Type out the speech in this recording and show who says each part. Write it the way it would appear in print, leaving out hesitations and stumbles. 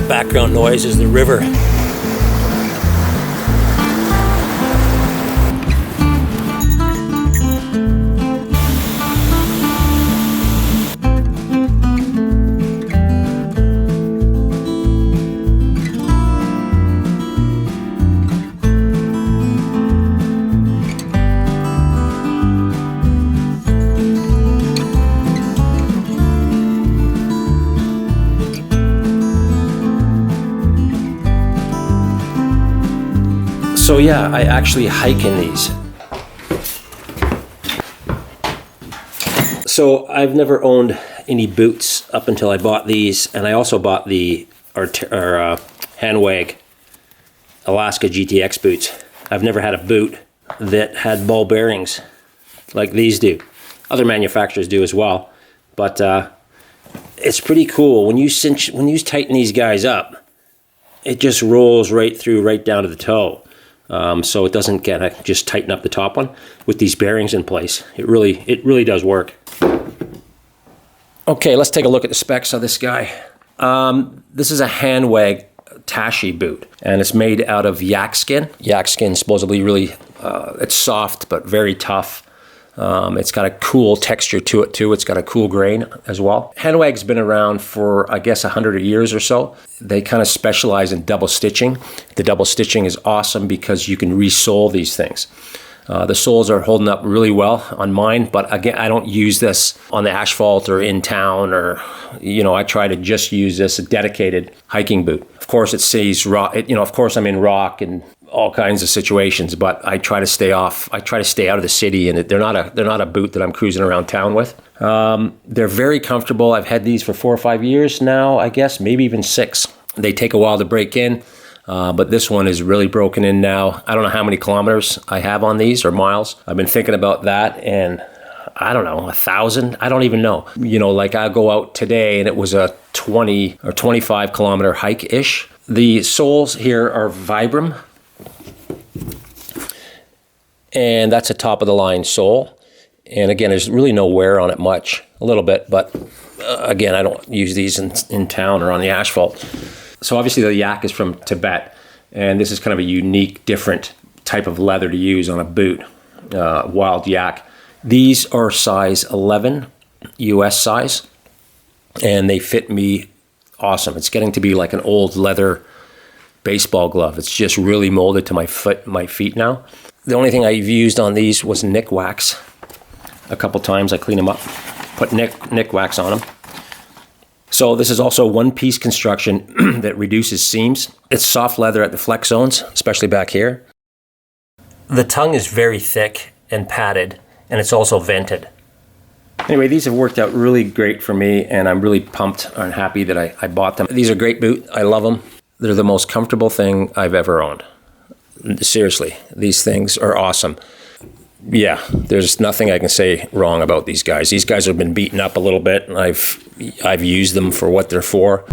Speaker 1: That background noise is the river. So yeah, I actually hike in these. So I've never owned any boots up until I bought these, and I also bought the Hanwag Alaska GTX boots. I've never had a boot that had ball bearings like these do. Other manufacturers do as well, but it's pretty cool. When you tighten these guys up, it just rolls right through, right down to the toe. So it doesn't just tighten up the top one with these bearings in place. It really does work. Okay, let's take a look at the specs of this guy. This is a Hanwag Tashi boot, and it's made out of yak skin. Yak skin supposedly really, it's soft but very tough. It's got a cool texture to it too. It's got a cool grain as well. Hanwag's been around for, I guess, 100 years or so. They kind of specialize in double stitching. The double stitching is awesome because you can resole these things. The soles are holding up really well on mine, but again, I don't use this on the asphalt or in town, or, you know, I try to just use this a dedicated hiking boot. Of course, it says rock, of course I'm in rock and all kinds of situations, but I try to stay off. I try to stay out of the city, and they're not a boot that I'm cruising around town with. They're very comfortable. I've had these for 4 or 5 years now, I guess, maybe even 6. They take a while to break in, but this one is really broken in now. I don't know how many kilometers I have on these, or miles. I've been thinking about that, and I don't know, 1,000? I don't even know. You know, like I go out today and it was a 20 or 25 kilometer hike-ish. The soles here are Vibram, and that's a top of the line sole. And again, there's really no wear on it much, a little bit, but again, I don't use these in town or on the asphalt. So obviously the yak is from Tibet, and this is kind of a unique, different type of leather to use on a boot, wild yak. These are size 11, US size, and they fit me awesome. It's getting to be like an old leather baseball glove. It's just really molded to my feet now. The only thing I've used on these was Nick wax. A couple times I clean them up, put Nick wax on them. So this is also one-piece construction that reduces seams. It's soft leather at the flex zones, especially back here. The tongue is very thick and padded, and it's also vented. Anyway, these have worked out really great for me, and I'm really pumped and happy that I bought them. These are a great boot. I love them. They're the most comfortable thing I've ever owned. Seriously, these things are awesome. Yeah, there's nothing I can say wrong about these guys. These guys have been beaten up a little bit, and I've used them for what they're for.